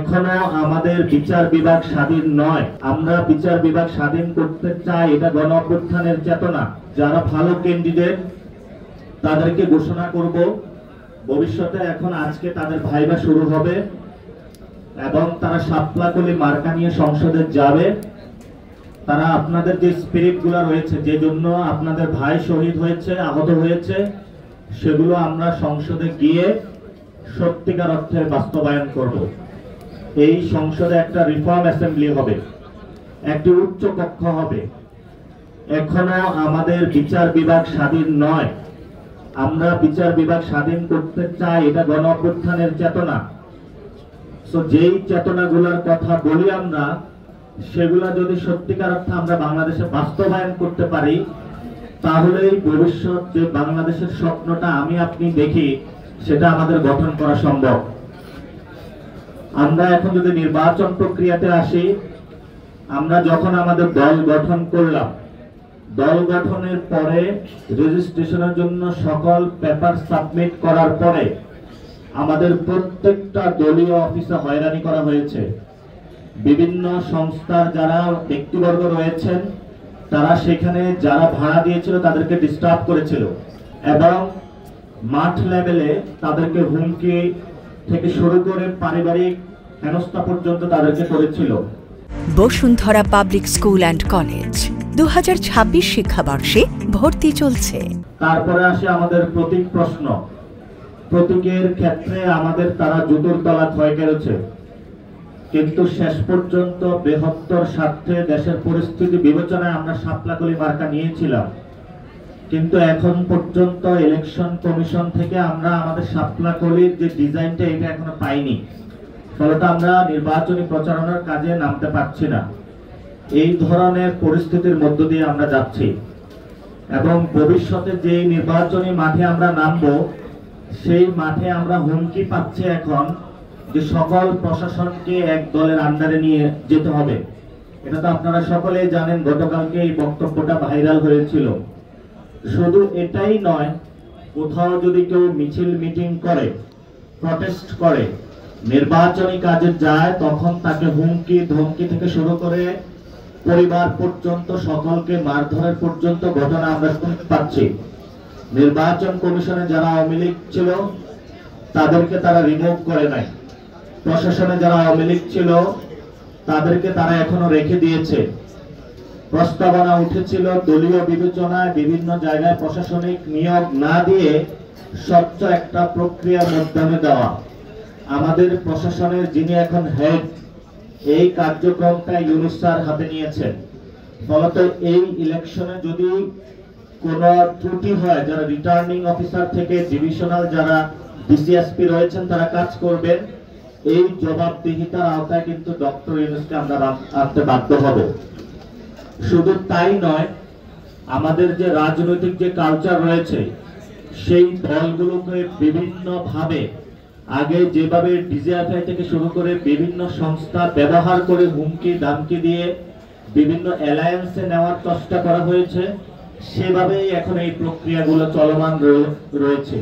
এখনো আমাদের বিচার বিভাগ স্বাধীন নয়। আমরা বিচার বিভাগ স্বাধীন করতে চাই, এটা গণ অভ্যুত্থানের চেতনা। যারা ভালো ক্যান্ডিডেট তাদেরকে ঘোষণা করব ভবিষ্যতে। এখন আজকে তাদের ভাইবা শুরু হবে এবং তারা শাপলাকলি মার্কা নিয়ে সংসদে যাবে। তারা আপনাদের যে স্পিরিট গুলো রয়েছে, যে জন্য আপনাদের ভাই শহীদ হয়েছে, আহত হয়েছে, সেগুলো আমরা সংসদে গিয়ে সত্যিকার অর্থে বাস্তবায়ন করব। এই সংসদে একটা রিফর্ম অ্যাসেম্বলি হবে, একটি উচ্চ কক্ষ হবে। এখনো আমাদের বিচার বিভাগ স্বাধীন নয়। আমরা বিচার বিভাগ স্বাধীন করতে চাই, এটা গণ অভ্যুত্থানের চেতনা। তো যেই চেতনাগুলোর কথা বলি আমরা, সেগুলা যদি সত্যিকার অর্থে আমরা বাংলাদেশে বাস্তবায়ন করতে পারি, তাহলেই ভবিষ্যৎ যে বাংলাদেশের স্বপ্নটা আমি আপনি দেখি, সেটা আমাদের গঠন করা সম্ভব। আমরা এখন যদি নির্বাচন প্রক্রিয়াতে আসি, আমরা যখন আমাদের দল গঠন করলাম, দল গঠনের পরে রেজিস্ট্রেশনের জন্য সকল পেপার সাবমিট করার পরে আমাদের প্রত্যেকটা দলীয় অফিসে হয়রানি করা হয়েছে। বিভিন্ন সংস্থার যারা ব্যক্তিবর্গ রয়েছেন, তারা সেখানে যারা ভাড়া দিয়েছিল তাদেরকে ডিস্টার্ব করেছিল এবং মাঠ লেভেলে তাদেরকে হুমকি থেকে শুরু করে পারিবারিক হেনস্থা পর্যন্ত তাদেরকে করেছিল। Bashundhara public school and college 2026 শিক্ষাবর্ষে ভর্তি চলছে। তারপরে আসে আমাদের প্রতীক প্রশ্ন। প্রতীকের ক্ষেত্রে আমাদের তারা জুতোর তলা ক্ষয় করেছে, কিন্তু শেষ পর্যন্ত বৃহত্তর স্বার্থে দেশের পরিস্থিতি বিবেচনায় আমরা শাপলাকলি মার্কা নিয়েছিলাম। কিন্তু এখন পর্যন্ত ইলেকশন কমিশন থেকে আমরা আমাদের শাপলাকলির যে ডিজাইনটা, এটা এখনো পাইনি। ফলত আমরা নির্বাচনী প্রচারণার কাজে নামতে পারছি না। এই ধরনের পরিস্থিতির মধ্য দিয়ে আমরা যাচ্ছি এবং ভবিষ্যতে যে নির্বাচনী মাঠে আমরা নামবো, সেই মাঠে আমরা হুমকি পাচ্ছি এখন যে সকল প্রশাসনকে এক দলের আন্ডারে নিয়ে যেতে হবে। এটা তো আপনারা সকলেই জানেন, গতকালকে এই বক্তব্যটা ভাইরাল হয়েছিল। শুধু এটাই নয়, কোথাও যদি কেউ মিছিল মিটিং করে, প্রটেস্ট করে, নির্বাচনী কাজে যায়, তখন তাকে হুমকি ধমকি থেকে শুরু করে পরিবার পর্যন্ত সকলকে মারধরের পর্যন্ত ঘটনা আমরা শুনতে পাচ্ছি। নির্বাচন কমিশনে যারা আওয়ামী লীগ ছিল তাদেরকে তারা রিমুভ করে নাই। প্রশাসনে যারা আওয়ামী লীগ ছিল তাদেরকে তারা এখনো রেখে দিয়েছে। প্রস্তাবনা উঠেছিল দলীয় বিবেচনায় বিভিন্ন জায়গায় প্রশাসনিক নিয়োগ না দিয়ে স্বচ্ছ একটা প্রক্রিয়ার মাধ্যমে দেওয়া। আমাদের প্রশাসনের যিনি এখন হেড, এই কার্যক্রমটা ইউনূস স্যার হাতে নিয়েছেন। ফলত এই ইলেকশনে যদি কোনো ত্রুটি হয়, যারা রিটার্নিং অফিসার থেকে ডিভিশনাল যারা ডিসিএসপি রয়েছেন তারা কাজ করবেন, এই জবাবদিহিতার আওতায় কিন্তু ডক্টর ইউনূসকে আমরা আনতে বাধ্য হব। শুধু তাই নয়, আমাদের যে রাজনৈতিক যে কালচার রয়েছে, সেই দলগুলোকে বিভিন্ন ভাবে আগে যেভাবে ডিজিএফআই থেকে শুরু করে বিভিন্ন সংস্থা ব্যবহার করে হুমকি ধামকি দিয়ে বিভিন্ন অ্যালায়েন্সে নেওয়ার চেষ্টা করা হয়েছে, সেভাবেই এখন এই প্রক্রিয়াগুলো চলমান রয়েছে।